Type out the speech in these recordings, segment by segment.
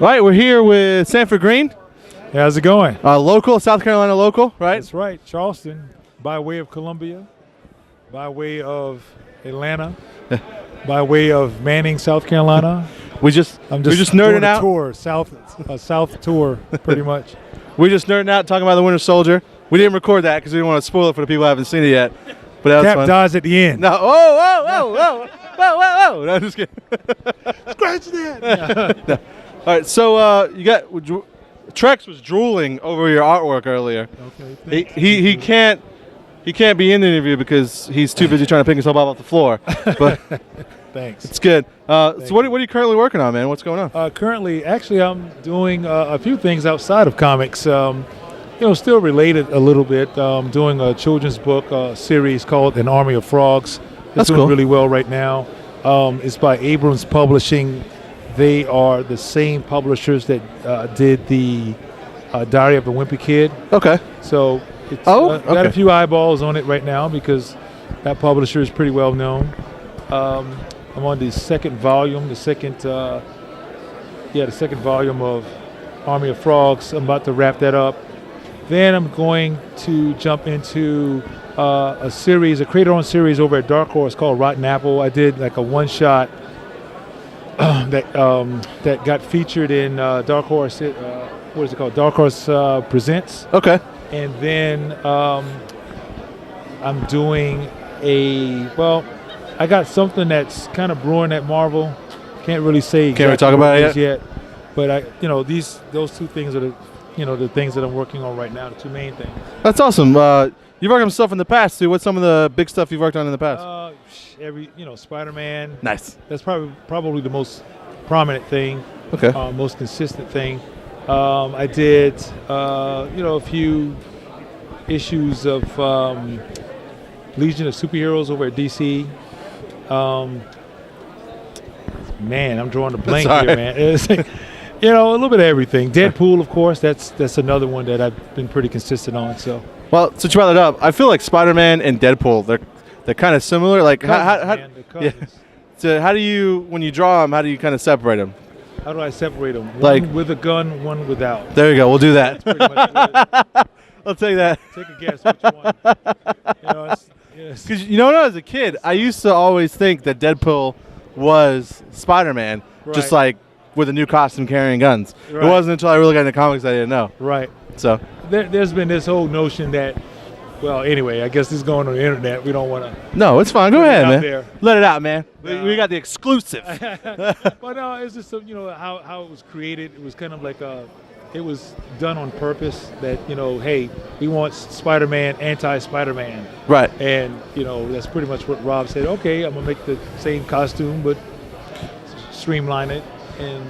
All right, we're here with Sanford Greene. Hey, how's it going? Local, South Carolina local, right? That's right, Charleston, by way of Columbia, by way of Atlanta, by way of Manning, South Carolina. we're just nerding out. Tour, South tour, pretty much. We're just nerding out, talking about the Winter Soldier. We didn't record that because we didn't want to spoil it for the people who haven't seen it yet. But that was Cap fun. dies at the end. No, whoa! No, I'm just kidding. Scratch that. No. All right, so you got Trex was drooling over your artwork earlier. Okay. He can't be in the interview because he's too busy trying to pick himself up off the floor. But Thanks. it's good. So what are you currently working on, man? What's going on? Currently, actually, I'm doing a few things outside of comics. Still related a little bit. Doing a children's book series called An Army of Frogs. It's doing really well right now. It's by Abrams Publishing. They are the same publishers that did the Diary of a Wimpy Kid. Okay. So it's got a few eyeballs on it right now because that publisher is pretty well known. I'm on the second volume, the second volume of Army of Frogs. I'm about to wrap that up. Then I'm going to jump into a creator-owned series over at Dark Horse called Rotten Apple. I did like a one-shot that got featured in Dark Horse. What is it called? Dark Horse Presents. Okay. And then I'm doing I got something that's kind of brewing at Marvel. Can't really say. Can't really talk about it yet. But those two things are the things that I'm working on right now. The two main things. That's awesome. You've worked on stuff in the past too. What's some of the big stuff you've worked on in the past? Spider-Man. Nice. That's probably the most prominent thing. Okay. Most consistent thing. I did a few issues of Legion of Superheroes over at DC. Man, I'm drawing a blank here, man. It's like, a little bit of everything. Deadpool, of course. That's another one that I've been pretty consistent on. So. Well, since you brought it up, I feel like Spider-Man and Deadpool, they're kind of similar. Like So how do you, when you draw them, how do you kind of separate them? How do I separate them? One with a gun, one without. There you go. We'll do that. That's pretty much it. I'll take that. Take a guess which one. Because as a kid, I used to always think that Deadpool was Spider-Man, just like with a new costume carrying guns. Right. It wasn't until I really got into comics I didn't know. Right. So there's been this whole notion that, well, anyway, I guess this is going on the internet. We don't want to. No, it's fine. Go ahead, man. There. Let it out, man. We got the exclusive. But no, it's just how it was created. It was kind of like it was done on purpose. That hey, we want Spider-Man, anti-Spider-Man. Right. And that's pretty much what Rob said. Okay, I'm gonna make the same costume, but streamline it and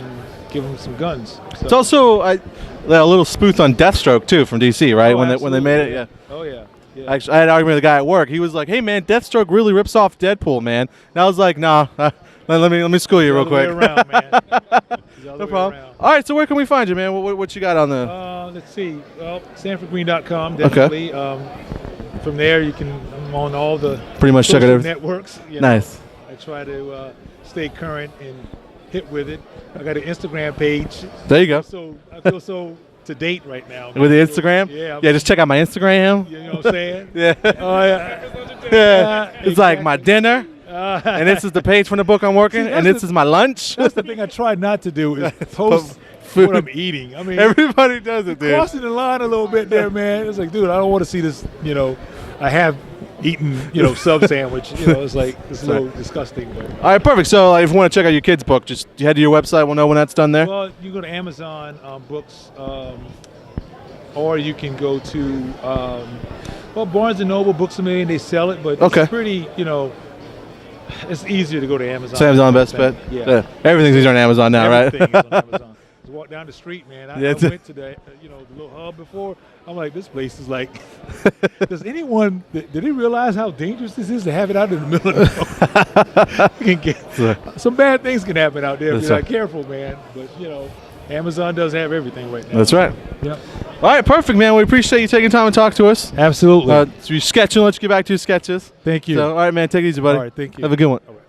give them some guns. So. It's also a little spoof on Deathstroke too from DC, right? When they made it, yeah. Oh yeah. Yeah. Actually, I had an argument with a guy at work. He was like, "Hey man, Deathstroke really rips off Deadpool, man." And I was like, "Nah, let me school you real quick." Around, man. No problem. All right, so where can we find you, man? What you got on the? Let's see. Well, SanfordGreene.com definitely. Okay. From there, I'm on all the pretty much check it out. Networks. Nice. I try to stay current and hit with it. I got an Instagram page. There you go. So I feel so to date right now. With the Instagram? Yeah. Yeah, just check out my Instagram. You know what I'm saying? Yeah. Oh, yeah. It's like my dinner, and this is the page from the book I'm working, and this is my lunch. That's the thing I try not to do is post what I'm eating. I mean, everybody does it, dude. Crossing the line a little bit there, man. It's like, dude, I don't want to see this, I have eaten, sub sandwich. It's like, it's a little disgusting. But. All right, perfect. So if you want to check out your kid's book, just head to your website. We'll know when that's done there. Well, you go to Amazon Books, or you can go to, Barnes & Noble, Books A Million. They sell it, but it's pretty, it's easier to go to Amazon. So Amazon best bet? Yeah. Everything's easier on Amazon now, Everything right? is on Amazon. Just walk down the street, man. I went to the little hub before. I'm like, this place is like, does anyone, did they realize how dangerous this is to have it out in the middle of the road? You can get, some bad things can happen out there if you're not careful, man. But, Amazon does have everything right now. That's right. Yep. All right, perfect, man. We appreciate you taking time to talk to us. Absolutely. So you're sketching. Let's get back to your sketches. Thank you. So, all right, man. Take it easy, buddy. All right, thank you. Have a good one. All right.